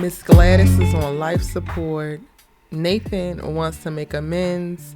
Miss Gladys is on life support. Nathan wants to make amends.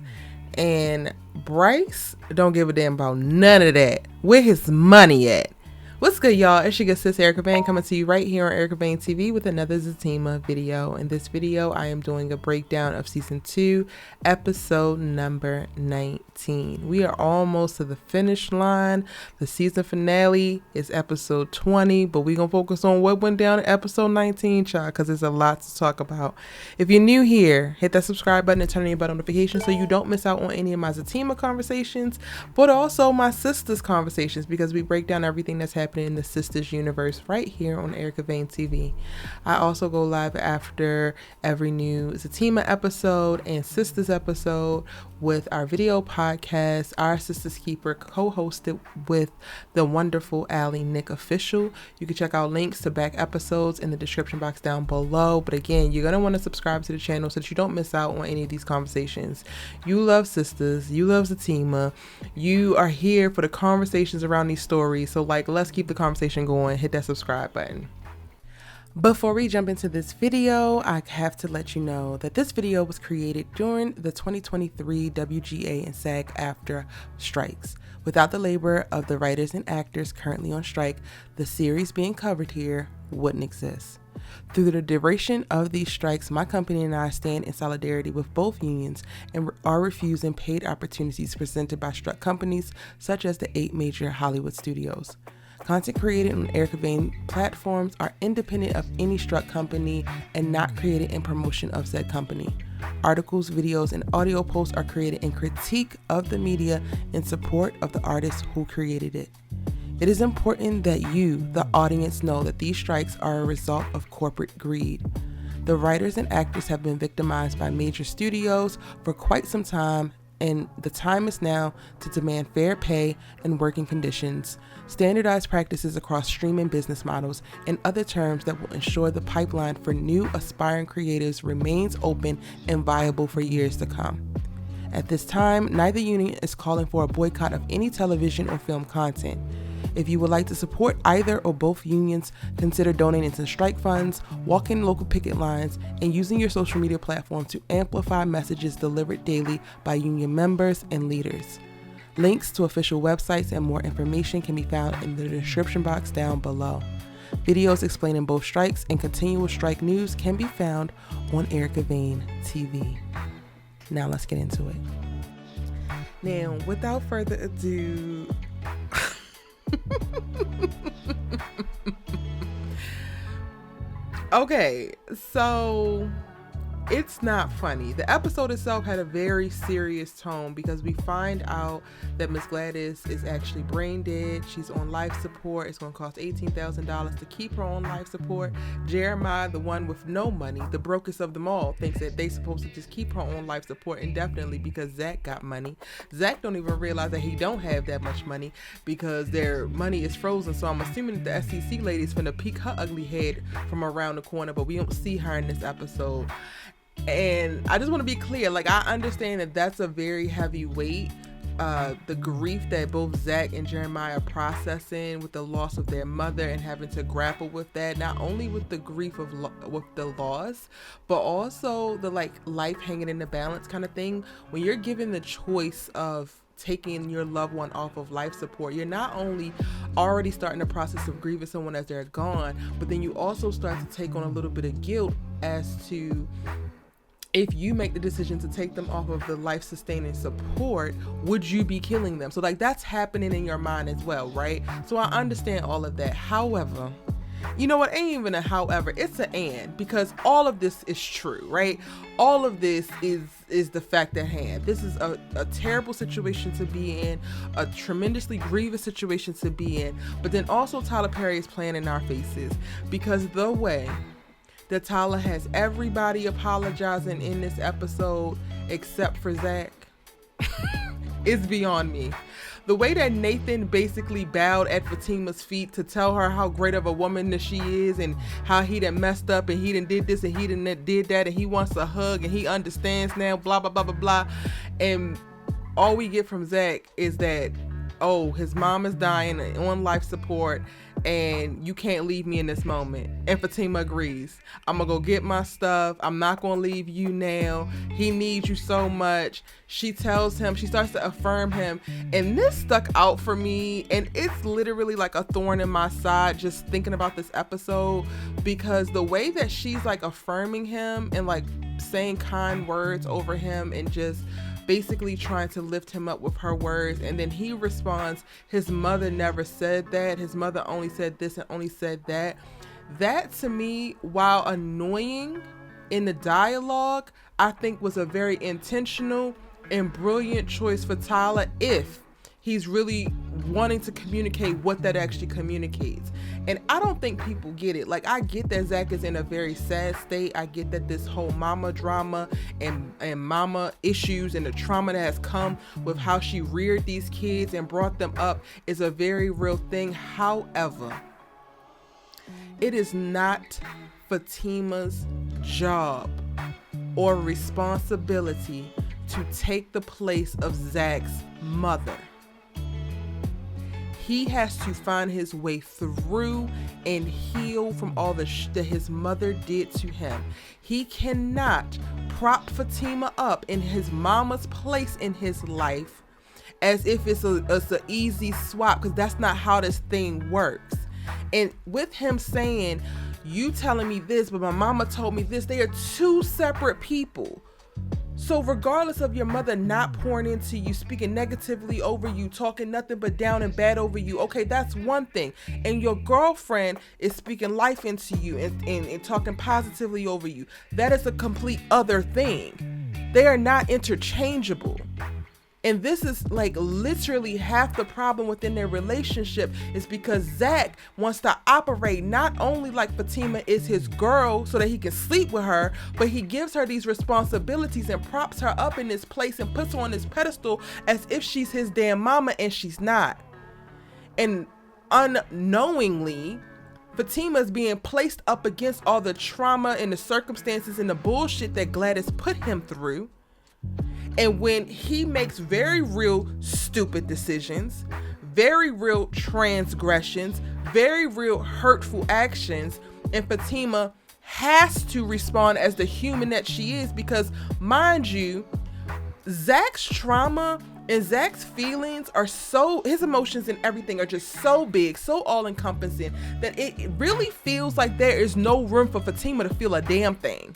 And Bryce don't give a damn about none of that. Where his money at? What's good, y'all? It's your good sis Erica Vane coming to you right here on Erica Vane TV with another Zatima video. In this video, I am doing a breakdown of season 2, episode number 19. We are almost to the finish line. The season finale is episode 20, but we're going to focus on what went down in episode 19, child, because there's a lot to talk about. If you're new here, hit that subscribe button and turn on your bell notifications so you don't miss out on any of my Zatima conversations, but also my sisters' conversations, because we break down everything that's happening in the sisters universe right here on Erica Vane TV. I also go live after every new Zatima episode and sisters episode with our video podcast, Our Sisters Keeper, co-hosted with the wonderful Allie Nick Official. You can check out links to back episodes in the description box down below. But again, you're going to want to subscribe to the channel so that you don't miss out on any of these conversations. You love sisters, you love Zatima, you are here for the conversations around these stories. So let's keep the conversation going. Hit that subscribe button. Before we jump into this video, I have to let you know that this video was created during the 2023 WGA and SAG after strikes. Without the labor of the writers and actors currently on strike, the series being covered here wouldn't exist. Through the duration of these strikes, my company and I stand in solidarity with both unions and are refusing paid opportunities presented by struck companies such as the 8 major Hollywood studios. Content created on Erica Vane platforms are independent of any struck company and not created in promotion of said company. Articles, videos, and audio posts are created in critique of the media in support of the artists who created it. It is important that you, the audience, know that these strikes are a result of corporate greed. The writers and actors have been victimized by major studios for quite some time, and the time is now to demand fair pay and working conditions, standardized practices across streaming business models, and other terms that will ensure the pipeline for new aspiring creators remains open and viable for years to come. At this time, neither union is calling for a boycott of any television or film content. If you would like to support either or both unions, consider donating to strike funds, walking local picket lines, and using your social media platform to amplify messages delivered daily by union members and leaders. Links to official websites and more information can be found in the description box down below. Videos explaining both strikes and continual strike news can be found on Erica Vane TV. Now let's get into it. Now, without further ado, okay, so it's not funny. The episode itself had a very serious tone because we find out that Miss Gladys is actually brain dead. She's on life support. It's going to cost $18,000 to keep her on life support. Jeremiah, the one with no money, the brokest of them all, thinks that they're supposed to just keep her on life support indefinitely because ZAC got money. ZAC don't even realize that he don't have that much money because their money is frozen. So I'm assuming that the SEC lady's finna peek her ugly head from around the corner, but we don't see her in this episode. And I just want to be clear, I understand that that's a very heavy weight, the grief that both ZAC and Jeremiah are processing with the loss of their mother and having to grapple with that, not only with the grief of with the loss, but also the life hanging in the balance kind of thing. When you're given the choice of taking your loved one off of life support, you're not only already starting the process of grieving someone as they're gone, but then you also start to take on a little bit of guilt as to if you make the decision to take them off of the life-sustaining support, would you be killing them? So that's happening in your mind as well, right? So I understand all of that. However, you know what? Ain't even a however, it's an and, because all of this is true, right? All of this is the fact at hand. This is a terrible situation to be in, a tremendously grievous situation to be in, but then also Tyler Perry is playing in our faces, because the way that Tyler has everybody apologizing in this episode except for ZAC is beyond me. The way that Nathan basically bowed at Fatima's feet to tell her how great of a woman that she is and how he done messed up and he done did this and he done did that and he wants a hug and he understands now, blah, blah, blah, blah, blah. And all we get from ZAC is that, oh, his mom is dying on life support and you can't leave me in this moment. And Fatima agrees. I'm gonna go get my stuff. I'm not gonna leave you now. He needs you so much. She tells him, she starts to affirm him. And this stuck out for me. And it's literally like a thorn in my side just thinking about this episode, because the way that she's like affirming him and like saying kind words over him and just basically trying to lift him up with her words, and then he responds, his mother never said that, his mother only said this and only said that. That to me, while annoying in the dialogue, I think was a very intentional and brilliant choice for Tyler if he's really wanting to communicate what that actually communicates. And I don't think people get it. Like, I get that ZAC is in a very sad state. I get that this whole mama drama and mama issues and the trauma that has come with how she reared these kids and brought them up is a very real thing. However, it is not Fatima's job or responsibility to take the place of ZAC's mother. He has to find his way through and heal from all the that his mother did to him. He cannot prop Fatima up in his mama's place in his life as if it's an easy swap, because that's not how this thing works. And with him saying, you telling me this, but my mama told me this, they are two separate people. So regardless of your mother not pouring into you, speaking negatively over you, talking nothing but down and bad over you, okay, that's one thing. And your girlfriend is speaking life into you and talking positively over you. That is a complete other thing. They are not interchangeable. And this is like literally half the problem within their relationship, is because ZAC wants to operate not only like Fatima is his girl so that he can sleep with her, but he gives her these responsibilities and props her up in this place and puts her on this pedestal as if she's his damn mama, and she's not. And unknowingly, Fatima is being placed up against all the trauma and the circumstances and the bullshit that Gladys put him through. And when he makes very real stupid decisions, very real transgressions, very real hurtful actions, and Fatima has to respond as the human that she is, because mind you, ZAC's trauma and ZAC's feelings are so, his emotions and everything are just so big, so all-encompassing, that it really feels like there is no room for Fatima to feel a damn thing.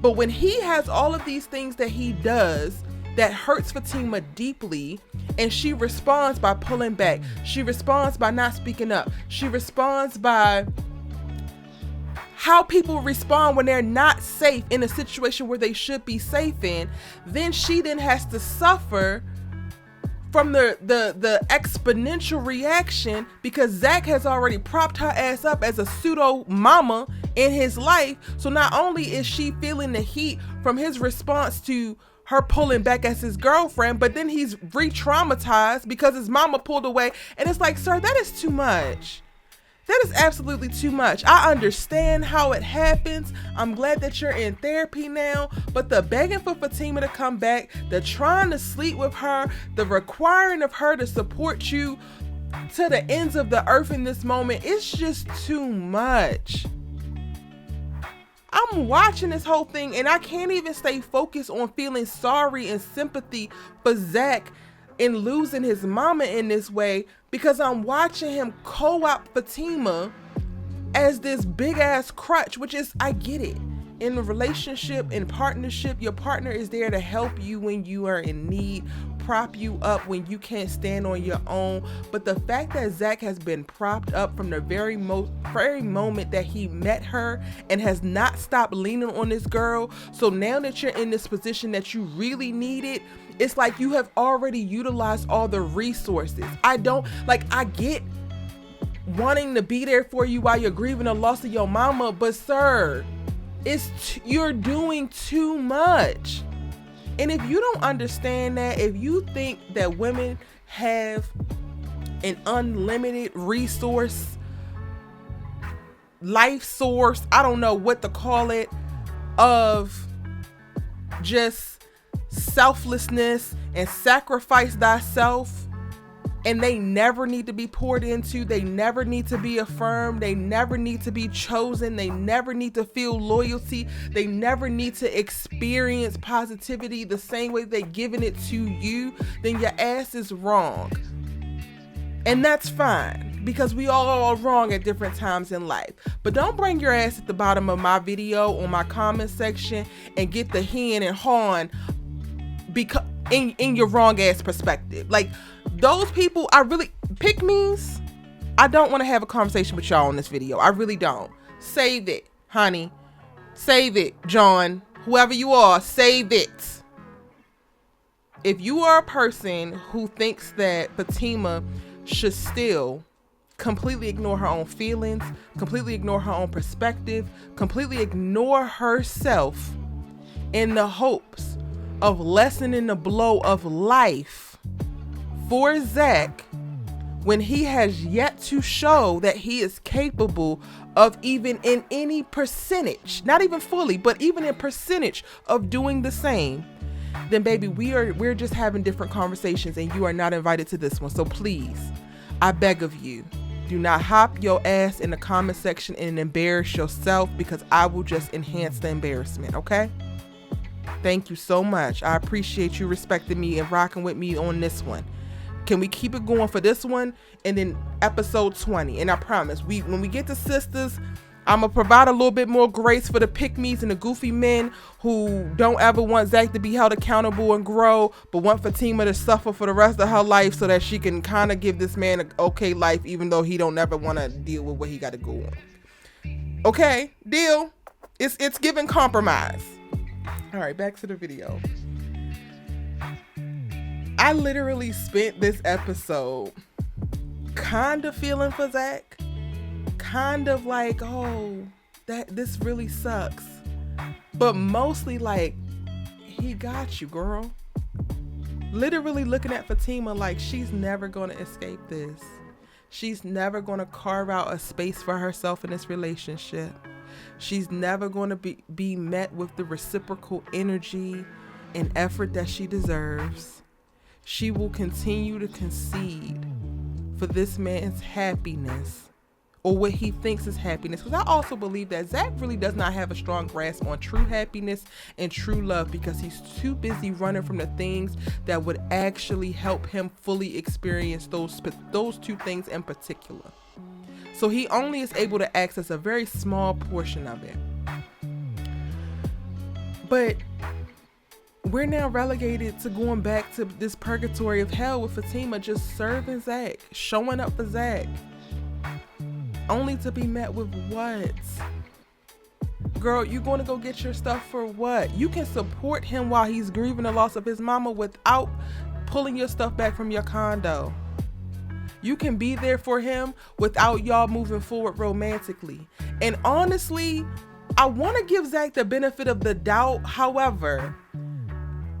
But when he has all of these things that he does that hurts Fatima deeply, and she responds by pulling back, she responds by not speaking up, she responds by how people respond when they're not safe in a situation where they should be safe in, then she then has to suffer from the exponential reaction, because ZAC has already propped her ass up as a pseudo mama in his life. So not only is she feeling the heat from his response to her pulling back as his girlfriend, but then he's re-traumatized because his mama pulled away. And it's like, sir, that is too much. That is absolutely too much. I understand how it happens. I'm glad that you're in therapy now, but the begging for Fatima to come back, the trying to sleep with her, the requiring of her to support you to the ends of the earth in this moment, it's just too much. I'm watching this whole thing and I can't even stay focused on feeling sorry and sympathy for ZAC in losing his mama in this way, because I'm watching him co-opt Fatima as this big ass crutch, which is, I get it. In a relationship, in partnership, your partner is there to help you when you are in need, prop you up when you can't stand on your own. But the fact that ZAC has been propped up from the very moment that he met her and has not stopped leaning on this girl. So now that you're in this position that you really need it, it's like you have already utilized all the resources. I get wanting to be there for you while you're grieving the loss of your mama, but sir, you're doing too much. And if you don't understand that, if you think that women have an unlimited resource, life source, I don't know what to call it, of just selflessness and sacrifice thyself And they never need to be poured into. They never need to be affirmed. They never need to be chosen. They never need to feel loyalty. They never need to experience positivity the same way they're giving it to you. Then your ass is wrong. And that's fine, because we all are wrong at different times in life. But don't bring your ass at the bottom of my video or my comment section and get the hen and hawing because in your wrong ass perspective. Like, those people, I really, pick me's, I don't want to have a conversation with y'all in this video. I really don't. Save it, honey. Save it, John. Whoever you are, save it. If you are a person who thinks that Fatima should still completely ignore her own feelings, completely ignore her own perspective, completely ignore herself in the hopes of lessening the blow of life for ZAC, when he has yet to show that he is capable of, even in any percentage, not even fully, but even in percentage of doing the same, then baby, we're just having different conversations, and you are not invited to this one. So please, I beg of you, do not hop your ass in the comment section and embarrass yourself, because I will just enhance the embarrassment, okay? Thank you so much. I appreciate you respecting me and rocking with me on this one. Can we keep it going for this one and then episode 20? And I promise, when we get to sisters, I'm going to provide a little bit more grace for the pick-me's and the goofy men who don't ever want ZAC to be held accountable and grow, but want Fatima to suffer for the rest of her life so that she can kind of give this man an okay life, even though he don't never want to deal with what he got to go on. Okay, deal. It's giving compromise. All right, back to the video. I literally spent this episode kind of feeling for ZAC. Kind of like, oh, this really sucks. But mostly like, he got you, girl. Literally looking at Fatima like she's never going to escape this. She's never going to carve out a space for herself in this relationship. She's never going to be met with the reciprocal energy and effort that she deserves. She will continue to concede for this man's happiness, or what he thinks is happiness. Because I also believe that ZAC really does not have a strong grasp on true happiness and true love, because he's too busy running from the things that would actually help him fully experience those two things in particular. So he only is able to access a very small portion of it. But we're now relegated to going back to this purgatory of hell with Fatima just serving ZAC, showing up for ZAC, only to be met with what? Girl, you going to go get your stuff for what? You can support him while he's grieving the loss of his mama without pulling your stuff back from your condo. You can be there for him without y'all moving forward romantically. And honestly, I want to give ZAC the benefit of the doubt. However,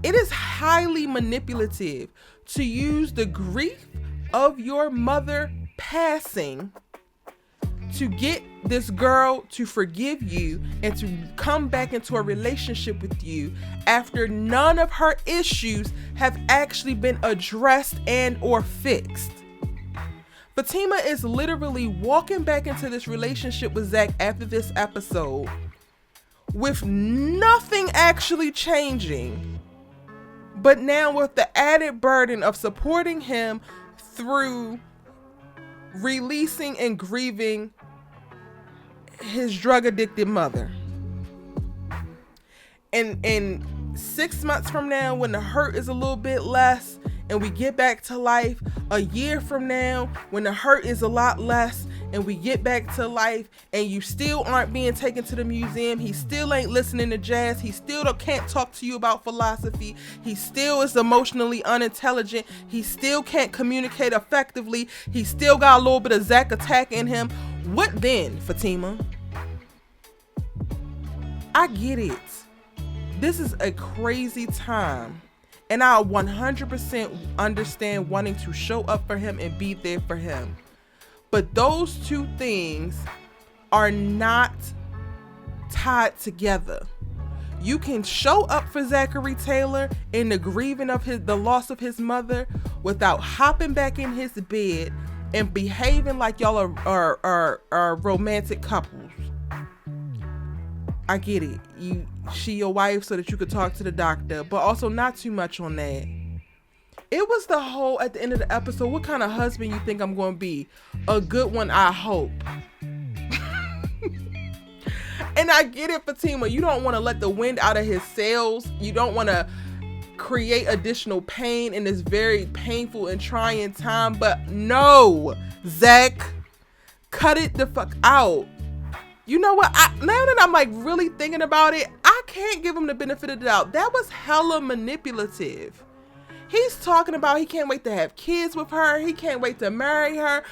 it is highly manipulative to use the grief of your mother passing to get this girl to forgive you and to come back into a relationship with you after none of her issues have actually been addressed and or fixed. Fatima is literally walking back into this relationship with ZAC after this episode with nothing actually changing, but now with the added burden of supporting him through releasing and grieving his drug addicted mother. And 6 months from now, when the hurt is a little bit less and we get back to life, a year from now when the hurt is a lot less and we get back to life and you still aren't being taken to the museum, he still ain't listening to jazz, he still can't talk to you about philosophy, he still is emotionally unintelligent, he still can't communicate effectively, he still got a little bit of ZAC attack in him. What then, Fatima? I get it. This is a crazy time. And I 100% understand wanting to show up for him and be there for him. But those two things are not tied together. You can show up for Zachary Taylor in the grieving of the loss of his mother without hopping back in his bed and behaving like y'all are romantic couples. I get it. She your wife so that you could talk to the doctor, but also not too much on that. It was the whole, at the end of the episode, what kind of husband you think I'm going to be? A good one, I hope. And I get it, Fatima. You don't want to let the wind out of his sails. You don't want to create additional pain in this very painful and trying time. But no, Zach, cut it the fuck out. You know what? Now that I'm like really thinking about it, I can't give him the benefit of the doubt. That was hella manipulative. He's talking about he can't wait to have kids with her. He can't wait to marry her.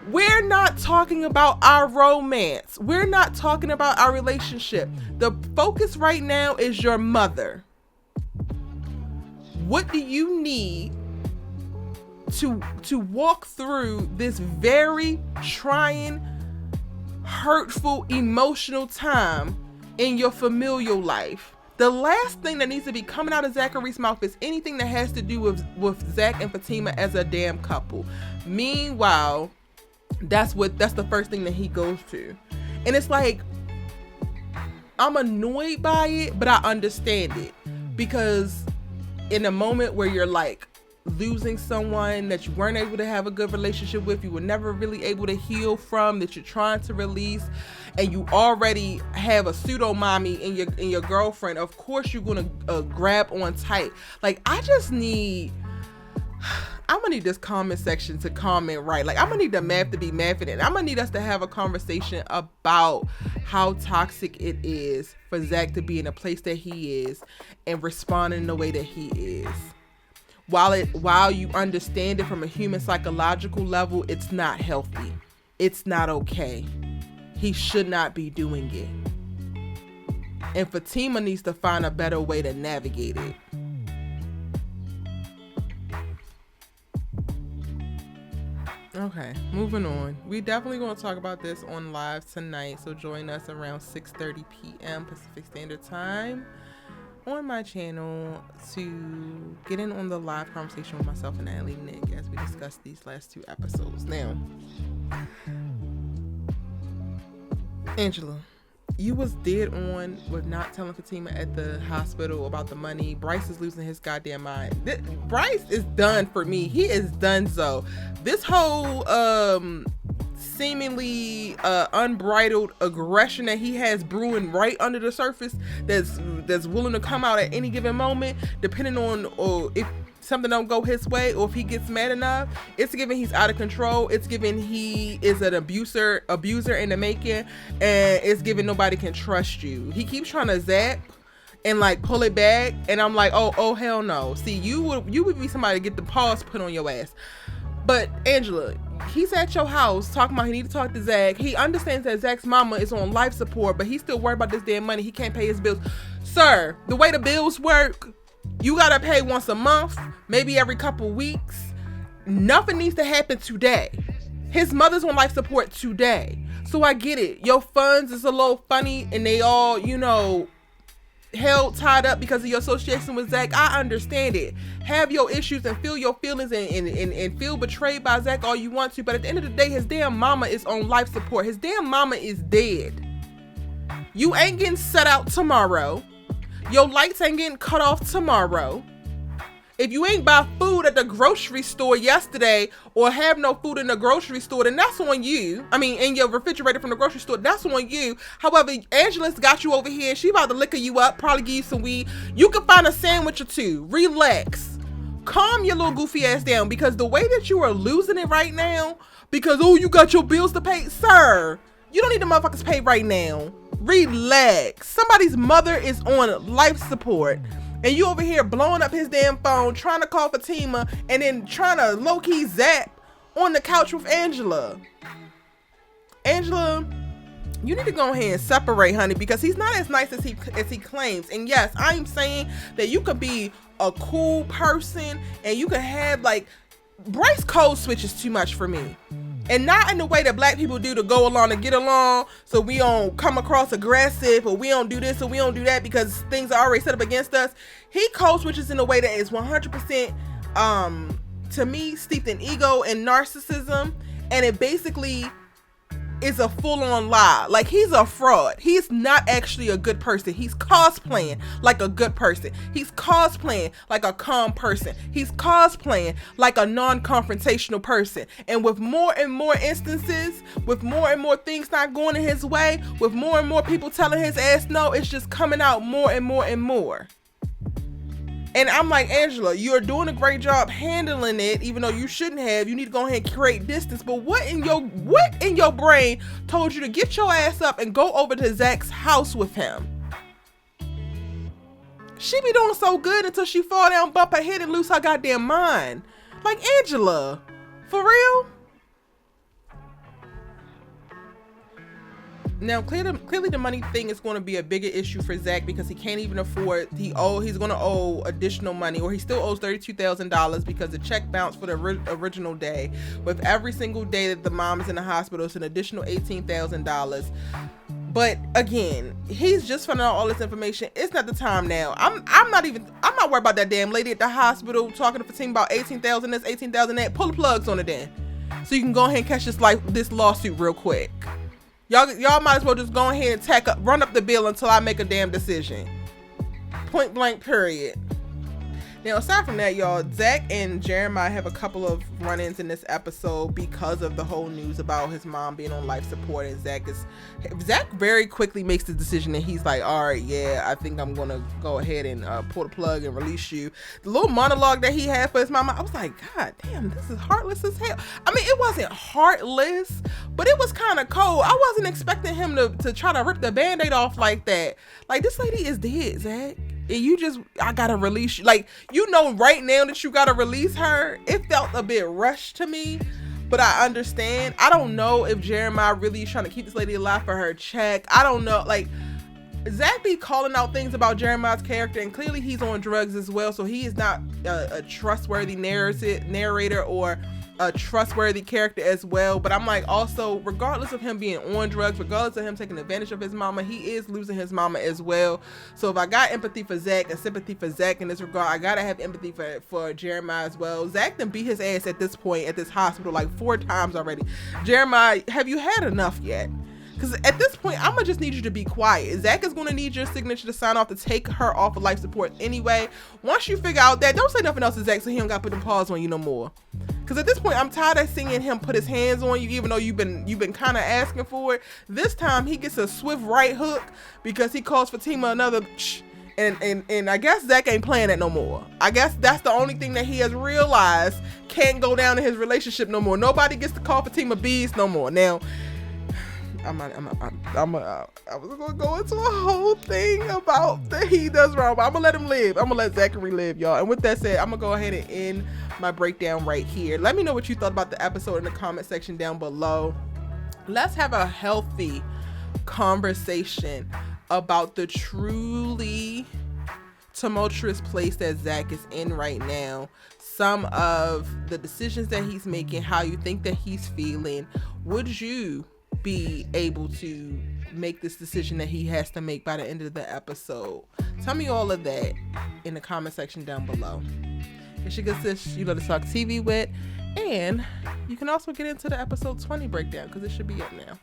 We're not talking about our romance. We're not talking about our relationship. The focus right now is your mother. What do you need to walk through this very trying, hurtful, emotional time in your familial life? The last thing that needs to be coming out of Zachary's mouth is anything that has to do with Zach and Fatima as a damn couple. Meanwhile, that's the first thing that he goes to. And it's like, I'm annoyed by it, but I understand it. Because in a moment where you're like losing someone that you weren't able to have a good relationship with, you were never really able to heal from, that you're trying to release, and you already have a pseudo mommy in your girlfriend, of course you're gonna grab on tight. Like, I'm gonna need this comment section to comment right. Like, I'm gonna need the math to be mathing, and I'm gonna need us to have a conversation about how toxic it is for Zach to be in a place that he is and responding the way that he is. While you understand it from a human psychological level, it's not healthy. It's not okay. He should not be doing it. And Fatima needs to find a better way to navigate it. Okay, moving on. We definitely going to talk about this on live tonight, so join us around 6:30 p.m. Pacific Standard Time on my channel to get in on the live conversation with myself and Allie Nick as we discuss these last two episodes. Now, Angela, you was dead on with not telling Fatima at the hospital about the money. Bryce is losing his goddamn mind. Bryce is done for me. He is done so. This whole seemingly unbridled aggression that he has brewing right under the surface that's willing to come out at any given moment, depending on if something don't go his way or if he gets mad enough, it's given he's out of control. It's given he is an abuser in the making, and it's given nobody can trust you. He keeps trying to zap and like pull it back, and I'm like, oh hell no. See, you would be somebody to get the paws put on your ass. But Angela, he's at your house talking about he need to talk to Zach. He understands that Zach's mama is on life support, but he's still worried about this damn money. He can't pay his bills. Sir, the way the bills work, you gotta pay once a month, maybe every couple weeks. Nothing needs to happen today. His mother's on life support today. So I get it. Your funds is a little funny and they all, held tied up because of your association with Zach. I understand it. Have your issues and feel your feelings and feel betrayed by Zach all you want to. But at the end of the day, his damn mama is on life support. His damn mama is dead. You ain't getting set out tomorrow. Your lights ain't getting cut off tomorrow. If you ain't buy food at the grocery store yesterday or have no food in the grocery store, then that's on you. I mean, in your refrigerator from the grocery store, that's on you. However, Angela's got you over here. She about to liquor you up, probably give you some weed. You can find a sandwich or two. Relax. Calm your little goofy ass down, because the way that you are losing it right now, because, you got your bills to pay. Sir, you don't need the motherfuckers paid right now. Relax. Somebody's mother is on life support. And you over here blowing up his damn phone, trying to call Fatima, and then trying to low-key zap on the couch with Angela. Angela, you need to go ahead and separate, honey, because he's not as nice as he claims. And yes, I'm saying that you could be a cool person and you could have, like, Bryce code switches too much for me. And not in the way that black people do to go along and get along, so we don't come across aggressive, or we don't do this or we don't do that because things are already set up against us. He code switches in a way that is 100% to me steeped in ego and narcissism, and it basically is a full-on lie. Like, he's a fraud. He's not actually a good person. He's cosplaying like a good person. He's cosplaying like a calm person. He's cosplaying like a non-confrontational person. And with more and more instances, with more and more things not going in his way, with more and more people telling his ass no, it's just coming out more and more and more. And I'm like, Angela, you're doing a great job handling it, even though you shouldn't have. You need to go ahead and create distance. But what in your brain told you to get your ass up and go over to ZAC's house with him? She be doing so good until she fall down, bump her head, and lose her goddamn mind. Like, Angela, for real? Now, clearly the money thing is going to be a bigger issue for ZAC because he can't even afford, he's going to owe additional money, or he still owes $32,000 because the check bounced for the original day. With every single day that the mom is in the hospital, it's an additional $18,000. But again, he's just finding out all this information. It's not the time now. I'm not worried about that damn lady at the hospital talking to Fatima about 18,000 this, 18,000 that. Pull the plugs on it then, so you can go ahead and catch this lawsuit real quick. Y'all might as well just go ahead and run up the bill until I make a damn decision. Point blank, period. Now, aside from that, y'all, ZAC and Jeremiah have a couple of run-ins in this episode because of the whole news about his mom being on life support. And ZAC very quickly makes the decision, and he's like, all right, yeah, I think I'm gonna go ahead and pull the plug and release you. The little monologue that he had for his mama, I was like, God damn, this is heartless as hell. I mean, it wasn't heartless, but it was kind of cold. I wasn't expecting him to try to rip the Band-Aid off like that. Like, this lady is dead, ZAC. And I gotta release you. Like, you know right now that you gotta release her. It felt a bit rushed to me, but I understand. I don't know if Jeremiah really is trying to keep this lady alive for her check. I don't know. Like, ZAC be calling out things about Jeremiah's character, and clearly he's on drugs as well, so he is not a trustworthy narrator or a trustworthy character as well. But I'm like, also, regardless of him being on drugs, regardless of him taking advantage of his mama, he is losing his mama as well. So if I got empathy for ZAC and sympathy for ZAC in this regard, I gotta have empathy for Jeremiah as well. ZAC done beat his ass at this point at this hospital like 4 times already. Jeremiah, have you had enough yet? Because at this point, I'm going to just need you to be quiet. ZAC is going to need your signature to sign off to take her off of life support anyway. Once you figure out that, don't say nothing else to ZAC so he don't got to put them paws on you no more. Because at this point, I'm tired of seeing him put his hands on you, even though you've been kind of asking for it. This time, he gets a swift right hook because he calls Fatima another and I guess ZAC ain't playing that no more. I guess that's the only thing that he has realized can't go down in his relationship no more. Nobody gets to call Fatima bees no more. Now, I was gonna go into a whole thing about that he does wrong, but I'm gonna let him live. I'm gonna let Zachary live, y'all. And with that said, I'm gonna go ahead and end my breakdown right here. Let me know what you thought about the episode in the comment section down below. Let's have a healthy conversation about the truly tumultuous place that ZAC is in right now. Some of the decisions that he's making, how you think that he's feeling. Would you be able to make this decision that he has to make by the end of the episode? Tell me all of that in the comment section down below. It's your good sis, you know, to talk TV with, and you can also get into the episode 20 breakdown because it should be up now.